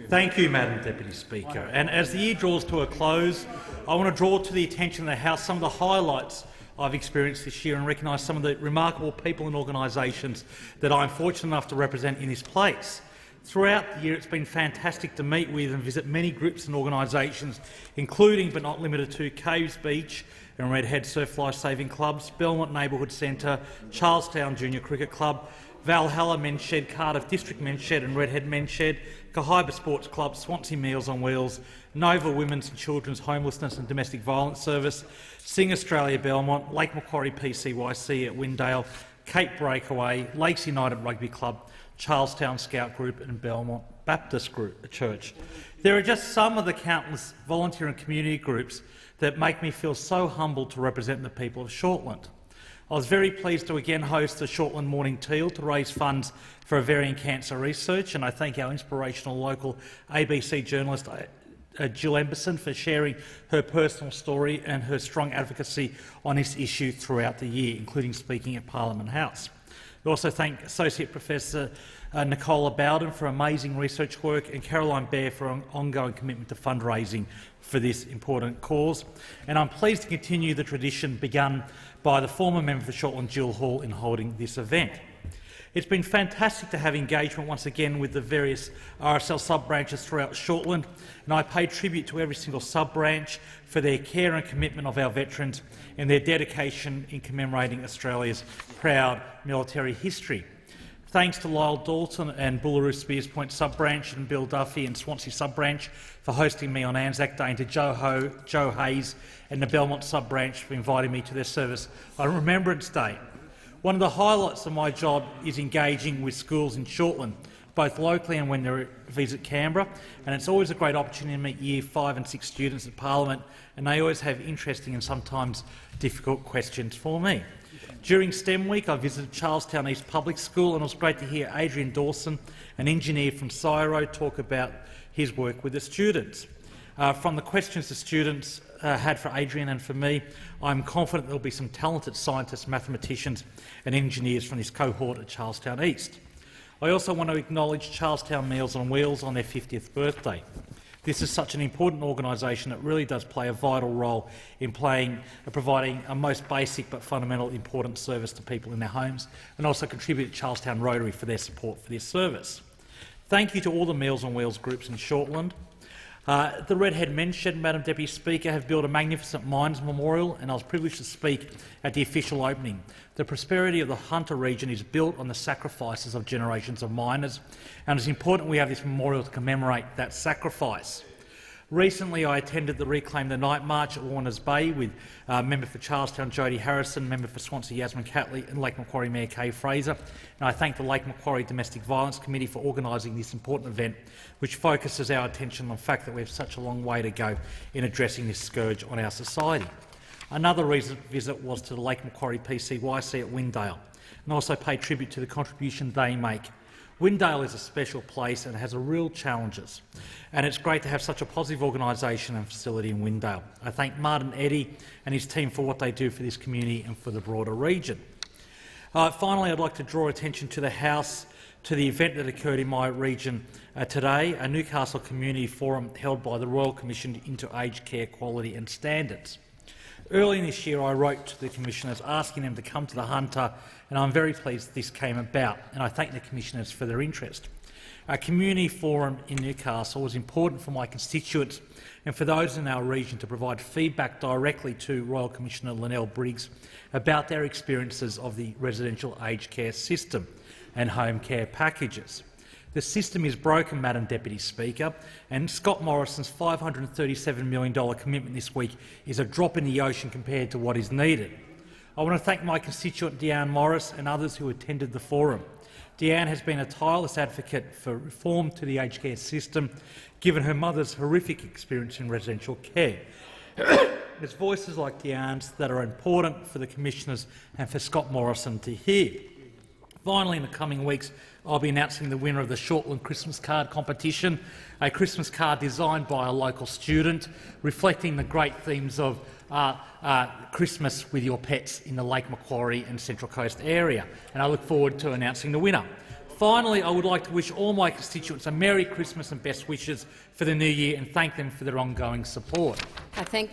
Thank you, Madam Deputy Speaker. And as the year draws to a close, I want to draw to the attention of the House some of the highlights I've experienced this year and recognise some of the remarkable people and organisations that I'm fortunate enough to represent in this place. Throughout the year, it's been fantastic to meet with and visit many groups and organisations, including but not limited to Kahibah Beach and Redhead Surf Lifesaving Clubs, Belmont Neighbourhood Centre, Charlestown Junior Cricket Club, Valhalla Men's Shed, Cardiff District Men's Shed and Redhead Men's Shed, Kahibah Sports Club, Swansea Meals on Wheels, Nova Women's and Children's Homelessness and Domestic Violence Service, Sing Australia Belmont, Lake Macquarie PCYC at Windale, Cape Breakaway, Lakes United Rugby Club, Charlestown Scout Group and Belmont Baptist Group Church. There are just some of the countless volunteer and community groups that make me feel so humbled to represent the people of Shortland. I was very pleased to again host the Shortland Morning Teal to raise funds for ovarian cancer research, and I thank our inspirational local ABC journalist Jill Emberson for sharing her personal story and her strong advocacy on this issue throughout the year, including speaking at Parliament House. We also thank Associate Professor Nicola Bowden for amazing research work and Caroline Baer for an ongoing commitment to fundraising for this important cause. And I'm pleased to continue the tradition begun by the former member for Shortland, Jill Hall, in holding this event. It's been fantastic to have engagement once again with the various RSL sub-branches throughout Shortland, and I pay tribute to every single sub-branch for their care and commitment of our veterans and their dedication in commemorating Australia's proud military history. Thanks to Lyle Dalton and Bullaroo Spears Point sub-branch and Bill Duffy and Swansea sub-branch for hosting me on Anzac Day, and to Joe Hayes and the Belmont sub-branch for inviting me to their service on Remembrance Day. One of the highlights of my job is engaging with schools in Shortland, both locally and when they visit Canberra, and it's always a great opportunity to meet Year 5 and 6 students at Parliament, and they always have interesting and sometimes difficult questions for me. During STEM Week, I visited Charlestown East Public School, and it was great to hear Adrian Dawson, an engineer from CSIRO, talk about his work with the students. From the questions the students had for Adrian and for me, I'm confident there will be some talented scientists, mathematicians and engineers from this cohort at Charlestown East. I also want to acknowledge Charlestown Meals on Wheels on their 50th birthday. This is such an important organisation that really does play a vital role in providing a most basic but fundamental important service to people in their homes, and also contribute to Charlestown Rotary for their support for this service. Thank you to all the Meals on Wheels groups in Shortland. The Redhead Men's Shed, Madam Deputy Speaker, have built a magnificent mines memorial, and I was privileged to speak at the official opening. The prosperity of the Hunter region is built on the sacrifices of generations of miners, and it's important we have this memorial to commemorate that sacrifice. Recently, I attended the Reclaim the Night March at Warners Bay with Member for Charlestown Jodie Harrison, Member for Swansea Yasmin Catley and Lake Macquarie Mayor Kay Fraser. And I thank the Lake Macquarie Domestic Violence Committee for organising this important event, which focuses our attention on the fact that we have such a long way to go in addressing this scourge on our society. Another recent visit was to the Lake Macquarie PCYC at Windale, and also pay tribute to the contribution they make. Windale is a special place and has real challenges, and it's great to have such a positive organisation and facility in Windale. I thank Martin Eddy and his team for what they do for this community and for the broader region. Finally, I'd like to draw attention to the House to the event that occurred in my region today, a Newcastle Community Forum held by the Royal Commission into Aged Care Quality and Standards. Early in this year, I wrote to the Commissioners asking them to come to the Hunter, and I'm very pleased this came about, and I thank the Commissioners for their interest. Our community forum in Newcastle was important for my constituents and for those in our region to provide feedback directly to Royal Commissioner Linnell Briggs about their experiences of the residential aged care system and home care packages. The system is broken, Madam Deputy Speaker, and Scott Morrison's $537 million commitment this week is a drop in the ocean compared to what is needed. I want to thank my constituent Deanne Morris and others who attended the forum. Deanne has been a tireless advocate for reform to the aged care system, given her mother's horrific experience in residential care. It's voices like Deanne's that are important for the Commissioners and for Scott Morrison to hear. Finally, in the coming weeks, I'll be announcing the winner of the Shortland Christmas card competition, a Christmas card designed by a local student, reflecting the great themes of Christmas with your pets in the Lake Macquarie and Central Coast area. And I look forward to announcing the winner. Finally, I would like to wish all my constituents a Merry Christmas and best wishes for the new year and thank them for their ongoing support. I thank